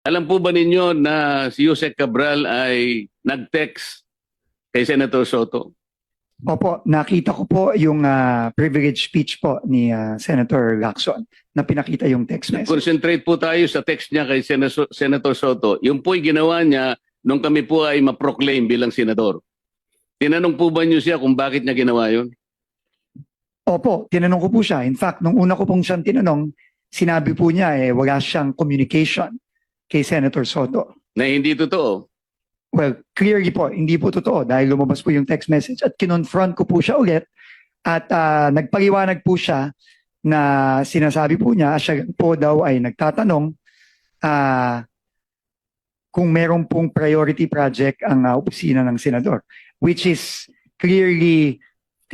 Alam po ba ninyo na si Yusek Cabral ay nag-text kay Senator Soto? Opo, nakita ko po yung privilege speech po ni Senator Lacson na pinakita yung text message. Concentrate po tayo sa text niya kay Senator Soto. Yung po'y ginawa niya nung kami po ay ma-proclaim bilang senador. Tinanong po ba niyo siya kung bakit niya ginawa yun? Opo, tinanong ko po siya. In fact, nung una ko pong siyang tinanong, sinabi po niya wala siyang communication kay Senator Soto. Na hindi totoo. Well, clearly po, hindi po totoo dahil lumabas po yung text message at kinonfront ko po siya ulit at nagpaliwanag po siya na sinasabi po niya, siya po daw ay nagtatanong kung meron pong priority project ang opisina ng senador, which is clearly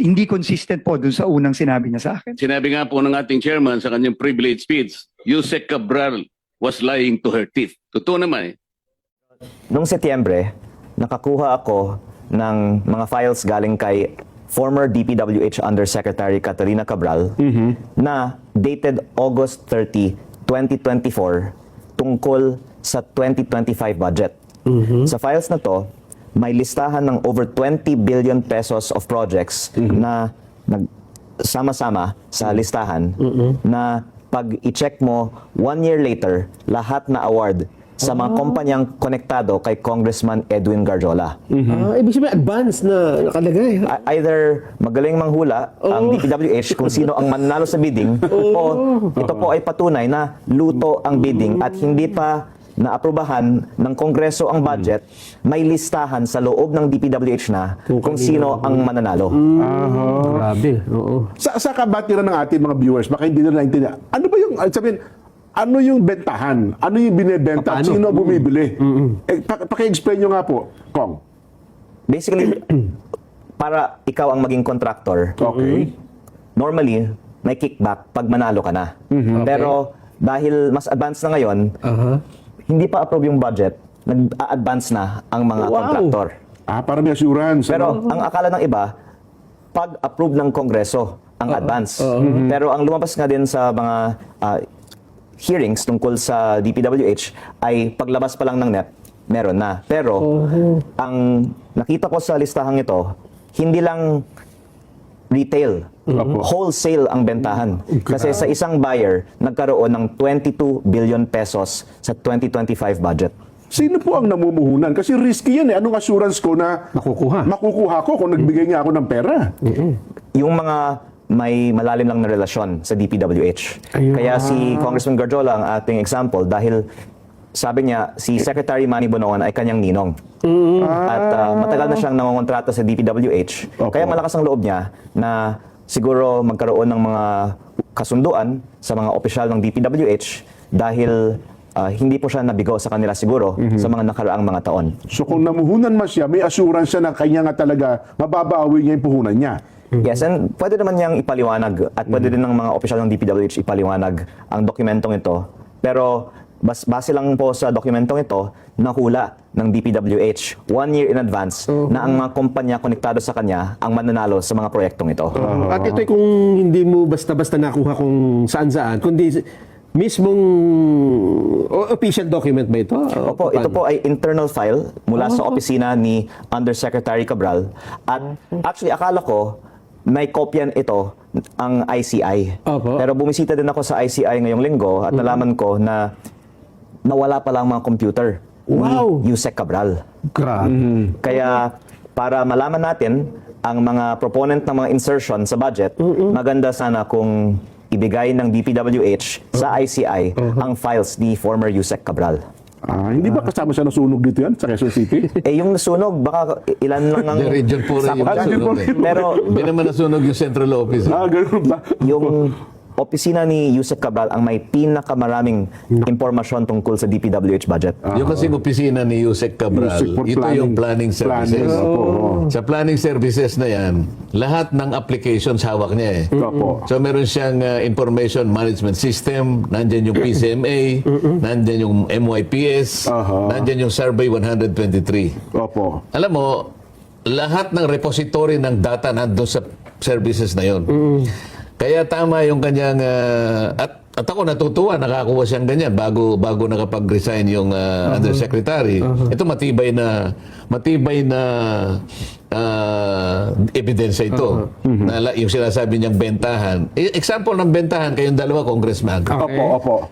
hindi consistent po dun sa unang sinabi niya sa akin. Sinabi nga po ng ating chairman sa kanyang privilege speech, Yusek Cabral was lying to her teeth. Totoo naman eh. Noong Setyembre, nakakuha ako ng mga files galing kay former DPWH Undersecretary Catalina Cabral na dated August 30, 2024 tungkol sa 2025 budget. Sa files na to, may listahan ng over 20 billion pesos of projects na sama-sama sa listahan na pag i-check mo 1 year later, lahat na award sa mga kumpanyang konektado kay Congressman Edwin Garjola. Ibig sabihin, advance na nakalagay. Either magaling manghula ang DPWH kung sino ang mananalo sa bidding o ito po ay patunay na luto ang bidding at hindi pa naaprubahan ng Kongreso ang budget, may listahan sa loob ng DPWH na kung sino ang mananalo. Grabe, oo. Sa kabatiran ng ating mga viewers, baka hindi nila naintindihan. Ano ba yung, sabihin, ano yung bentahan? Ano yung binibenta? At sino ang bumibili? Paki-explain nyo nga po, Kong. Basically, para ikaw ang maging contractor, Okay. normally, may kickback pag manalo ka na. Pero dahil mas advanced na ngayon, hindi pa approve yung budget, nag-a-advance na ang mga contractor. Para may assurance. Pero ang akala ng iba, pag-approve ng Kongreso ang advance. Pero ang lumabas nga din sa mga hearings tungkol sa DPWH ay paglabas pa lang ng NEP, meron na. Pero ang nakita ko sa listahang ito, hindi lang retail, wholesale ang bentahan. Kasi sa isang buyer, nagkaroon ng 22 billion pesos sa 2025 budget. Sino po ang namumuhunan? Kasi risky yan eh. Anong assurance ko na makukuha ko kung nagbigay nga ako ng pera? Yung mga may malalim lang na relasyon sa DPWH. Kaya si Congressman Garjola ang ating example dahil sabi niya, si Secretary Manny Bonoan ay kanyang ninong. At matagal na siyang nangongontrata sa DPWH. Kaya malakas ang loob niya na siguro magkaroon ng mga kasunduan sa mga opisyal ng DPWH dahil hindi po siya nabigo sa kanila siguro sa mga nakaraang mga taon. So kung namuhunan man siya, may assurance siya na kanya nga talaga mababawi niya yung puhunan niya. Yes, and pwede naman niyang ipaliwanag at pwede din ng mga opisyal ng DPWH ipaliwanag ang dokumentong ito. Pero base lang po sa dokumentong ito, nahula ng DPWH 1 year in advance na ang mga kumpanya konektado sa kanya ang mananalo sa mga proyektong ito. At ito'y kung hindi mo basta-basta nakuha kung saan-saan, kundi mismong official document ba ito? Opo, ito po ay internal file mula sa opisina ni Undersecretary Cabral. At actually, akala ko may kopyan ito ang ICI. Pero bumisita din ako sa ICI ngayong linggo at nalaman ko na nawala pa lang mga computer ni Yusek Cabral. Kaya para malaman natin ang mga proponent ng mga insertion sa budget, maganda sana kung ibigay ng DPWH sa ICI ang files ni former Yusek Cabral. Hindi ba kasama siya nasunog dito yan sa Quezon City? Yung nasunog, baka ilan lang ang The region puro yung nasunog eh. Pero Hindi naman nasunog yung central office. Ganun ba? yung opisina ni Yusek Cabral ang may pinakamaraming impormasyon tungkol sa DPWH budget. Yung kasing opisina ni Yusek Cabral, Yusek for ito yung planning services. Opo. Sa planning services na yan, lahat ng applications hawak niya eh. Opo. So meron siyang information management system, nandyan yung PCMA, nandyan yung MYPS, nandyan yung Survey 123. Opo. Alam mo, lahat ng repository ng data nandun sa services na yon. Kaya tama yung kanyang at At ako natutuwa, nakakuha siyang ganyan bago nakapag-resign yung undersecretary. Ito matibay na ebidensya ito. Yung sinasabi niyang bentahan. Example ng bentahan, kayong dalawa congressman. Opo.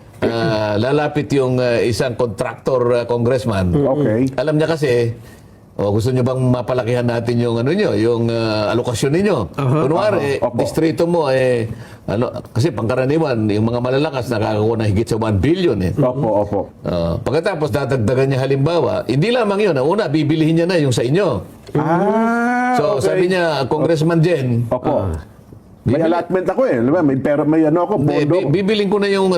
Lalapit yung isang contractor congressman. Okay. Alam niya kasi, gusto niyo bang mapalakihan natin yung yung alokasyon ninyo? Kunwari, Opo. distrito mo kasi pangkaraniwan, yung mga malalakas nakakakuha na higit sa 1 billion eh. Opo. Pagkatapos dadagdagan niya halimbawa, hindi lamang yun. Una, bibilihin niya na yung sa inyo. So, okay. sabi niya, Congressman Jen, Opo. May allotment ako eh. Diba? May pera, may ano ako, pondo. bibiling ko na yung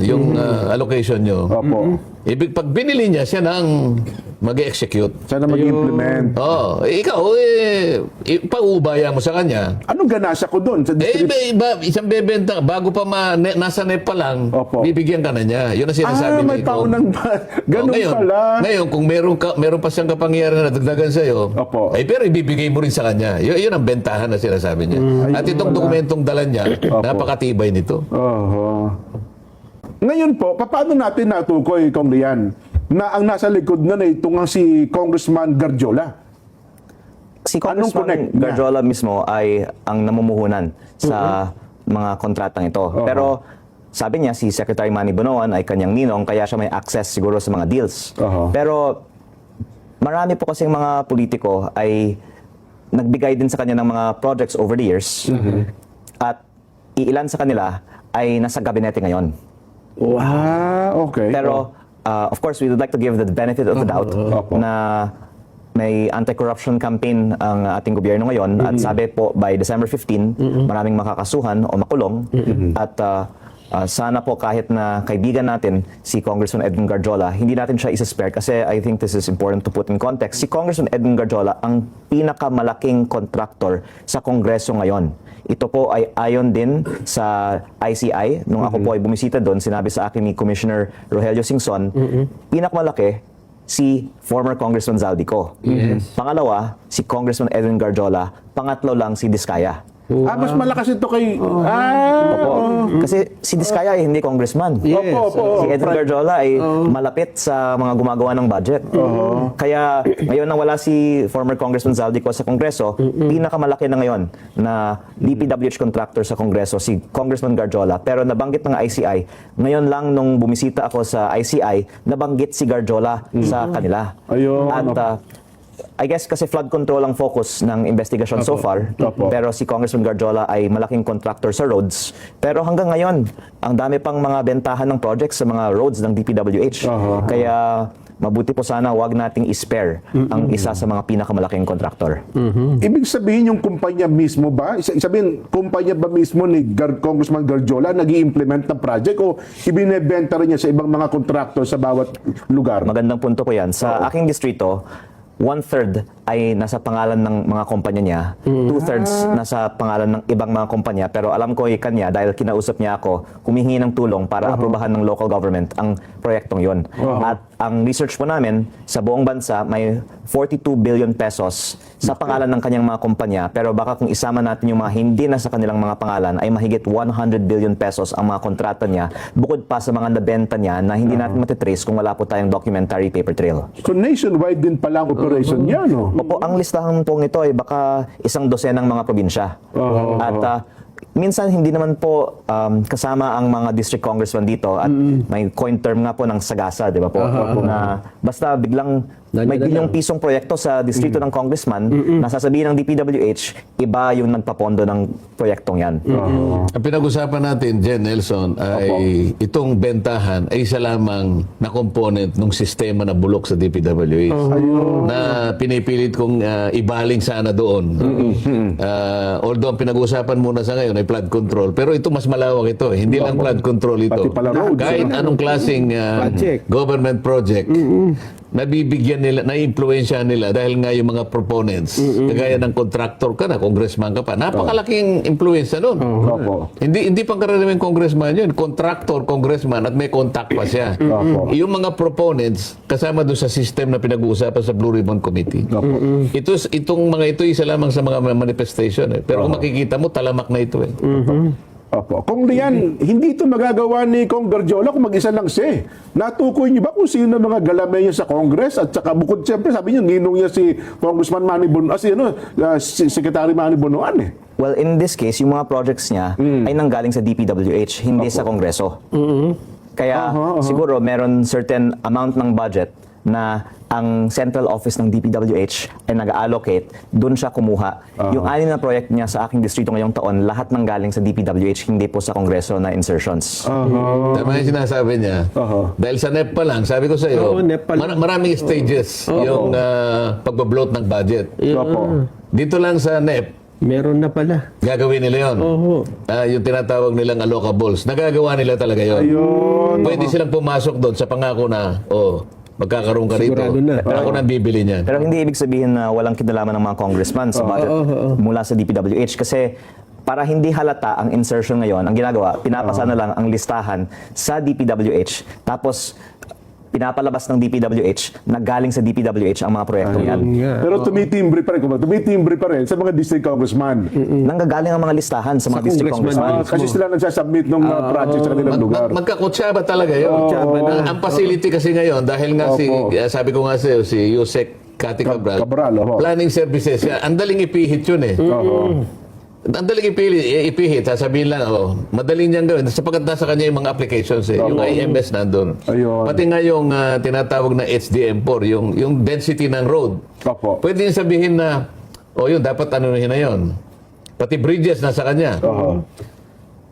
yung allocation nyo. Opo. Pag binili niya, siya nang mag-execute. Sana mag-implement. Ikaw, paubaya mo sa kanya. Anong ganasa ko doon? Sa district? Isang bebenta, bago pa nasa NEP pa lang, Opo. bibigyan ka na niya. Yun ang sinasabi may ni tao Ikaw. ng ganun ngayon, pala. Ngayon, kung meron pa siyang kapangyarihan na dagdagan sa'yo, Opo. pero ibibigay mo rin sa kanya. Yun ang bentahan na sinasabi niya. At itong dokumentong dala niya, napakatibay nito. Ngayon po, paano natin natukoy, Kong Rian, na ang nasa likod na itong si Congressman Garjola? Si Anong Congressman connect niya? Garjola mismo ay ang namumuhunan sa mga kontratang ito. Pero sabi niya, si Secretary Manny Bonoan ay kanyang ninong, kaya siya may access siguro sa mga deals. Pero marami po kasing mga politiko ay nagbigay din sa kanya ng mga projects over the years. At iilan sa kanila ay nasa gabinete ngayon. Okay. Pero, of course, we would like to give the benefit of the doubt na may anti-corruption campaign ang ating gobyerno ngayon at sabi po by December 15, maraming makakasuhan o makulong at sana po kahit na kaibigan natin si Congressman Edwin Garjola, hindi natin siya isa-spare kasi I think this is important to put in context. Si Congressman Edwin Garjola ang pinakamalaking contractor sa Kongreso ngayon. Ito po ay ayon din sa ICI. Nung ako po ay bumisita doon, sinabi sa akin ni Commissioner Rogelio Singson, pinakamalaki si former Congressman Zaldico. Pangalawa, si Congressman Edwin Garjola. Pangatlo lang si Diskaya. Mas malakas ito kay... Kasi si Diskaya ay hindi congressman. Opo. Si Edwin Garjola ay malapit sa mga gumagawa ng budget. Kaya ngayon nang wala si former Congressman Zaldico sa Kongreso, pinakamalaki na ngayon na DPWH contractor sa Kongreso si Congressman Garjola. Pero nabanggit ng ICI, ngayon lang nung bumisita ako sa ICI, nabanggit si Garjola sa kanila. Ayun. At I guess kasi flood control ang focus ng investigasyon so far. Pero si Congressman Garjola ay malaking contractor sa roads. Pero hanggang ngayon, ang dami pang mga bentahan ng projects sa mga roads ng DPWH. Kaya mabuti po sana wag nating i-spare ang isa sa mga pinakamalaking contractor. Ibig sabihin yung kumpanya mismo ba? Sabihin, kumpanya ba mismo ni Congressman Garjola nag-i-implement ng project o ibinebenta rin niya sa ibang mga contractor sa bawat lugar? Magandang punto po yan. Sa aking distrito, 1/3 ay nasa pangalan ng mga kumpanya niya, 2/3 nasa pangalan ng ibang mga kumpanya, pero alam ko kanya dahil kinausap niya ako, humihingi ng tulong para aprobahan ng local government ang proyektong yon. At ang research po namin, sa buong bansa may 42 billion pesos sa pangalan ng kanyang mga kumpanya, pero baka kung isama natin yung mga hindi na sa kanilang mga pangalan, ay mahigit 100 billion pesos ang mga kontrata niya, bukod pa sa mga nabenta niya na hindi natin matitrace kung wala po tayong documentary paper trail. So nationwide din pala ang operation niya, no? Opo, ang listahan pong ito ay baka 100 mga probinsya. At minsan hindi naman po kasama ang mga district congressman dito at may coin term nga po ng sagasa, di ba po? Na basta biglang may bilyong pisong proyekto sa distrito ng congressman, nasasabihin ng DPWH, iba yung nagpapondo ng proyektong yan. Ang pinag-usapan natin, Jen Nelson, ay itong bentahan ay isa lamang na component ng sistema na bulok sa DPWH na pinipilit kong ibaling sana doon. Although ang pinag-usapan muna sa ngayon ay flood control, pero ito mas malawak ito. Hindi lang flood control ito. Pati pala roads. Kahit anong klaseng government project, nabibigyan nila, na-impluensya nila dahil nga yung mga proponents, kagaya ng contractor ka na, congressman ka pa, napakalaking impluensya nun. Hindi pang karaniwang congressman yun, contractor, congressman, at may contact pa siya. Yung mga proponents, kasama doon sa system na pinag-uusapan sa Blue Ribbon Committee. Itong mga ito, isa lamang sa mga manifestation. Pero kung makikita mo, talamak na ito. Opo. Kung diyan, hindi ito magagawa ni Kong Garjola kung mag-isa lang siya. Natukoy niyo ba kung sino mga galamay niya sa Congress? At saka bukod, siyempre, sabi niyo, ninong niya si Congressman Manny Bonoan, si Secretary Manny Bonoan eh. Well, in this case, yung mga projects niya ay nanggaling sa DPWH, hindi sa Kongreso. Kaya siguro meron certain amount ng budget na ang central office ng DPWH ay nag-allocate, doon siya kumuha. Yung 6 na project niya sa aking distrito ngayong taon, lahat nang galing sa DPWH, hindi po sa Kongreso na insertions. Tama yung sinasabi niya. Dahil sa NEP pa lang, sabi ko sa iyo, Oo, NEP pa lang. maraming stages yung pagbabloat ng budget. Opo. Dito lang sa NEP, Meron na pala. gagawin nila yon. Oo. Yung tinatawag nilang allocables. Nagagawa nila talaga yon. Ayun. Pwede silang pumasok doon sa pangako na, magkakaroon ka rito. Sigurado na. Ako nang bibili niyan. Pero hindi ibig sabihin na walang kinalaman ng mga congressman sa budget mula sa DPWH kasi para hindi halata ang insertion ngayon, ang ginagawa, pinapasa na lang ang listahan sa DPWH tapos pinapalabas ng DPWH na galing sa DPWH ang mga proyektong yan. Pero tumitimbre pa rin, tumitimbre pa rin sa mga district congressman. Nanggagaling ang mga listahan sa mga district congressman. congressman. Kasi sila nagsasubmit ng project sa kanilang lugar. Magkakutsaba talaga yun. Ang facility kasi ngayon, dahil nga sabi ko nga sa'yo, si Yusek Cathy Cabral, Cabral, planning services, ang daling ipihit yun eh. Ang daling ipihit, sasabihin lang, madaling niyang gawin. Sapagkat nasa kanya yung mga applications eh. Yung IMS nandun. Ayun. Pati nga yung tinatawag na HDM4, yung density ng road. Opo. Pwede niya sabihin na, yun, dapat anuhin na yun. Pati bridges nasa kanya.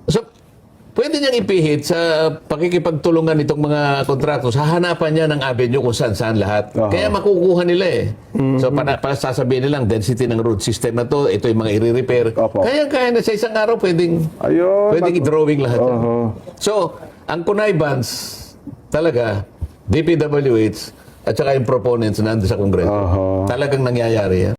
So, pwede niyang ipihit sa pakikipagtulungan nitong mga kontraktos. Hahanapan niya ng avenue kung saan-saan lahat. Kaya makukuha nila eh. So, para sasabihin nilang density ng road system na to, ito yung mga i-repair. Opo. Kaya na sa isang araw pwedeng i-drawing lahat. yan. So, ang connivance talaga, DPWH at saka yung proponents nandun sa Kongreso. Talagang nangyayari yan.